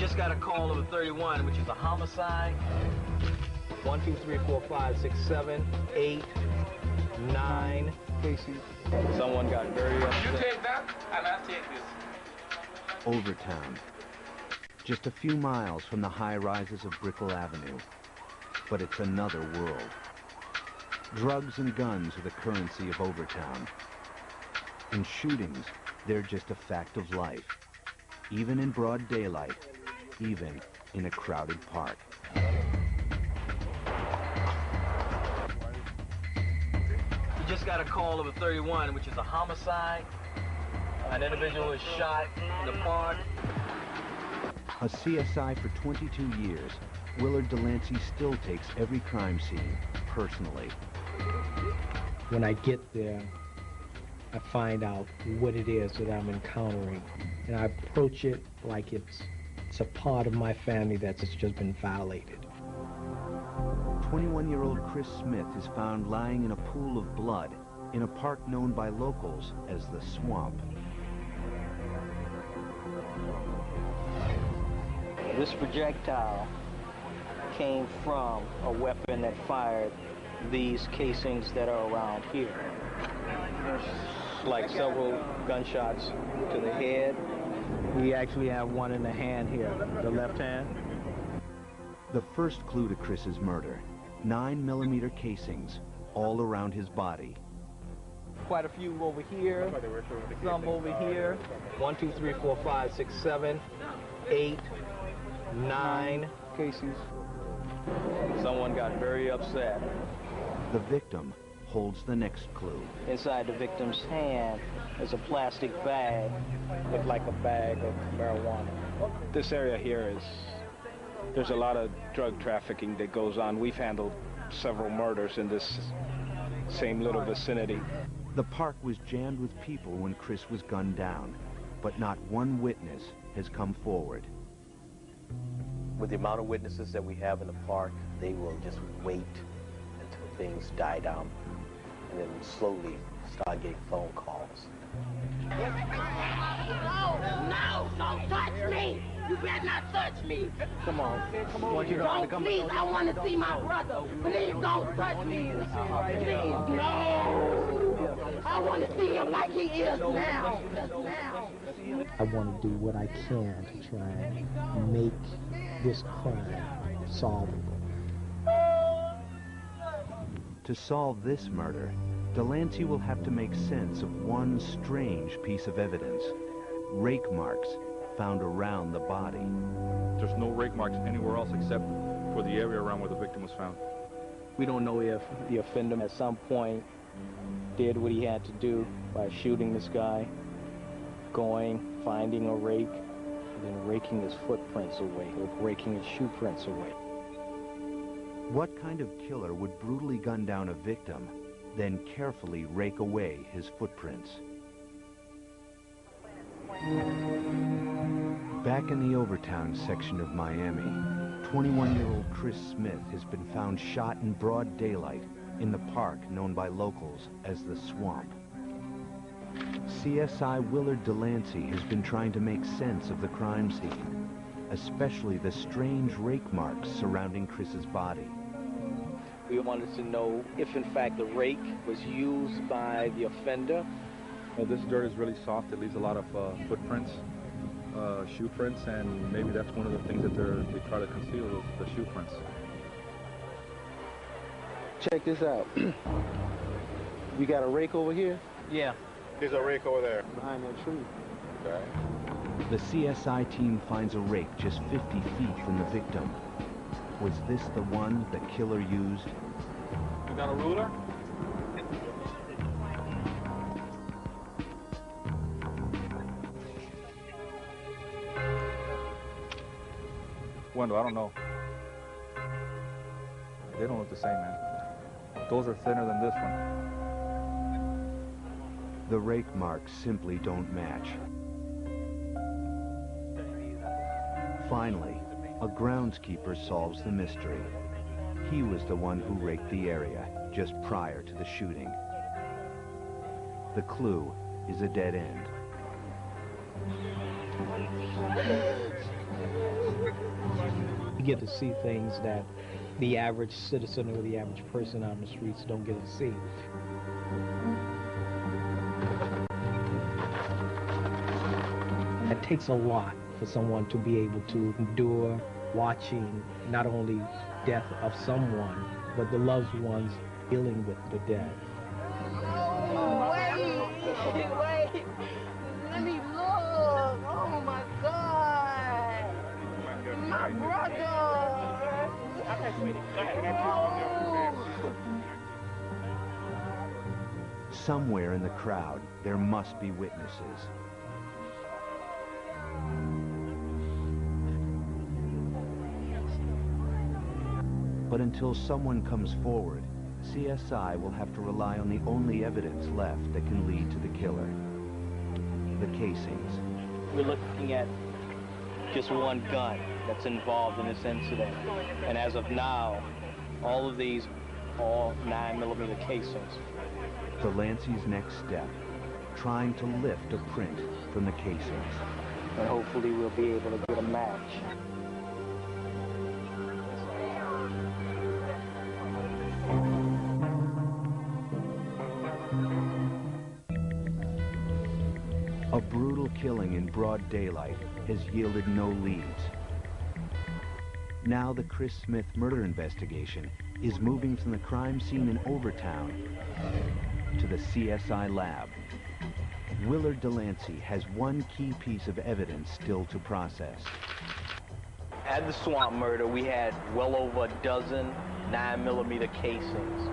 just got a call of a 31, which is a homicide. 1, 2, 3, 4, 5, 6, 7, 8, 9 cases. Someone got very upset. You take that, and I'll take this. Overtown. Just a few miles from the high rises of Brickell Avenue. But it's another world. Drugs and guns are the currency of Overtown. And shootings, they're just a fact of life. Even in broad daylight, even in a crowded park. You just got a call of a 31, which is a homicide. An individual was shot in the park. A CSI for 22 years, Willard Delancey still takes every crime scene personally. When I get there, I find out what it is that I'm encountering, and I approach it like it's a part of my family that's just been violated. 21-year-old Chris Smith is found lying in a pool of blood in a park known by locals as the Swamp. This projectile came from a weapon that fired these casings that are around here. There's like several gunshots to the head. We actually have one in the hand here, the left hand. The first clue to Chris's murder, 9mm casings all around his body. Quite a few over here, some over here. 1, 2, 3, 4, 5, 6, 7, 8, 9 cases. Someone got very upset. The victim holds the next clue. Inside the victim's hand is a plastic bag, looked like a bag of marijuana. This area here there's a lot of drug trafficking that goes on. We've handled several murders in this same little vicinity. The park was jammed with people when Chris was gunned down, but not one witness has come forward. With the amount of witnesses that we have in the park, they will just wait until things die down and then slowly start getting phone calls. No, don't touch me! You better not touch me! Come on. Don't, please, I want to see my brother. Please don't touch me. Please, no! I want to see him like he is now. I want to do what I can to try and make this crime solvable. To solve this murder, Delancey will have to make sense of one strange piece of evidence. Rake marks found around the body. There's no rake marks anywhere else except for the area around where the victim was found. We don't know if the offender at some point did what he had to do by shooting this guy, going, finding a rake, and then raking his footprints away, or raking his shoe prints away. What kind of killer would brutally gun down a victim, then carefully rake away his footprints? Back in the Overtown section of Miami, 21-year-old Chris Smith has been found shot in broad daylight in the park known by locals as the Swamp. CSI Willard Delancey has been trying to make sense of the crime scene, especially the strange rake marks surrounding Chris's body. We wanted to know if, in fact, the rake was used by the offender. Well, this dirt is really soft. It leaves a lot of footprints, shoe prints, and maybe that's one of the things that they try to conceal, the shoe prints. Check this out. We got a rake over here? Yeah. There's a rake over there. Behind that tree. Okay. The CSI team finds a rake just 50 feet from the victim. Was this the one the killer used? You got a ruler? Wendell, I don't know. They don't look the same, man. Those are thinner than this one. The rake marks simply don't match. Finally, a groundskeeper solves the mystery. He was the one who raked the area just prior to the shooting. The clue is a dead end. You get to see things that the average citizen or the average person on the streets don't get to see. It takes a lot for someone to be able to endure watching not only death of someone, but the loved ones dealing with the death. Oh, wait, let me look. Oh my God, my brother. Okay, sweetie. Go ahead. Oh. Somewhere in the crowd, there must be witnesses. But until someone comes forward, CSI will have to rely on the only evidence left that can lead to the killer: the casings. We're looking at just one gun that's involved in this incident. And as of now, all of these, all 9mm casings. Delancey's next step, trying to lift a print from the casings. And hopefully we'll be able to get a match. A brutal killing in broad daylight has yielded no leads. Now the Chris Smith murder investigation is moving from the crime scene in Overtown to the CSI lab. Willard Delancey has one key piece of evidence still to process. At the swamp murder, we had well over a dozen 9mm casings.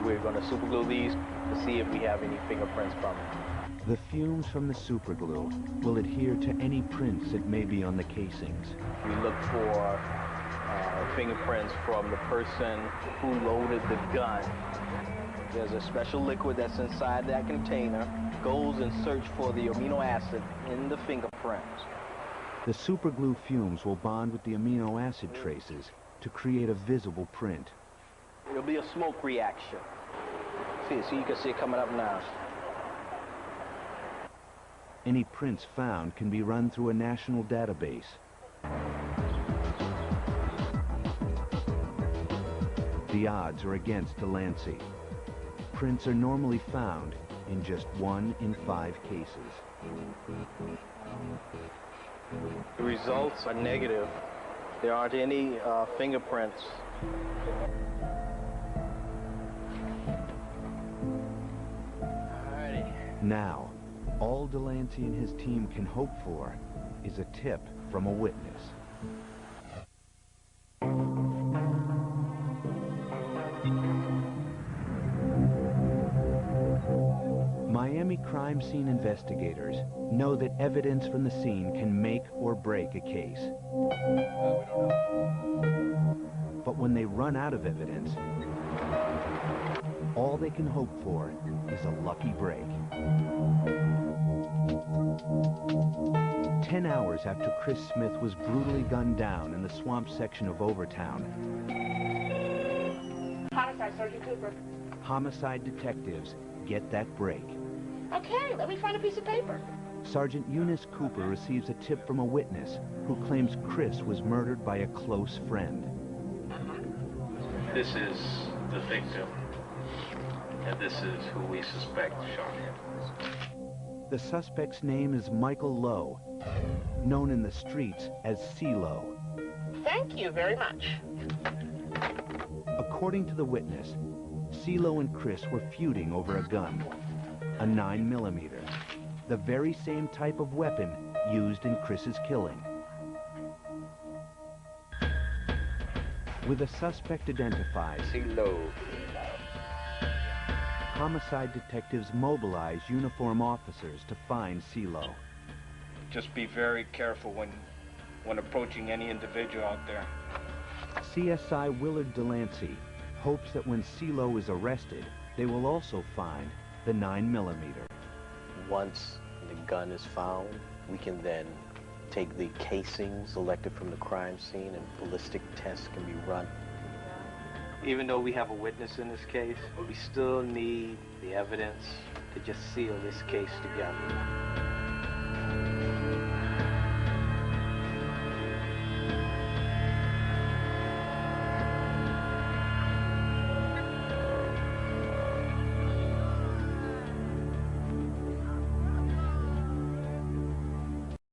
We're going to superglue these to see if we have any fingerprints from them. The fumes from the superglue will adhere to any prints that may be on the casings. We look for fingerprints from the person who loaded the gun. There's a special liquid that's inside that container, goes and search for the amino acid in the fingerprints. The superglue fumes will bond with the amino acid traces to create a visible print. It'll be a smoke reaction. See, so you can see it coming up now. Any prints found can be run through a national database. The odds are against Delancey. Prints are normally found in just 1 in 5 cases. The results are negative. There aren't any fingerprints. Alrighty. Now, all Delancey and his team can hope for is a tip from a witness. Miami crime scene investigators know that evidence from the scene can make or break a case. But when they run out of evidence, all they can hope for is a lucky break. 10 hours after Chris Smith was brutally gunned down in the swamp section of Overtown, Homicide, Sergeant Cooper. homicide detectives get that break. Okay, let me find a piece of paper. Sergeant Eunice Cooper receives a tip from a witness who claims Chris was murdered by a close friend. This is the victim, and this is who we suspect shot him. The suspect's name is Michael Lowe, known in the streets as CeeLo. Thank you very much. According to the witness, CeeLo and Chris were feuding over a gun, a 9mm, the very same type of weapon used in Chris's killing. With a suspect identified, CeeLo. homicide detectives mobilize uniform officers to find CeeLo. Just be very careful when approaching any individual out there. CSI Willard Delancey hopes that when CeeLo is arrested, they will also find the 9mm. Once the gun is found, we can then take the casings selected from the crime scene and ballistic tests can be run. Even though we have a witness in this case, we still need the evidence to just seal this case together.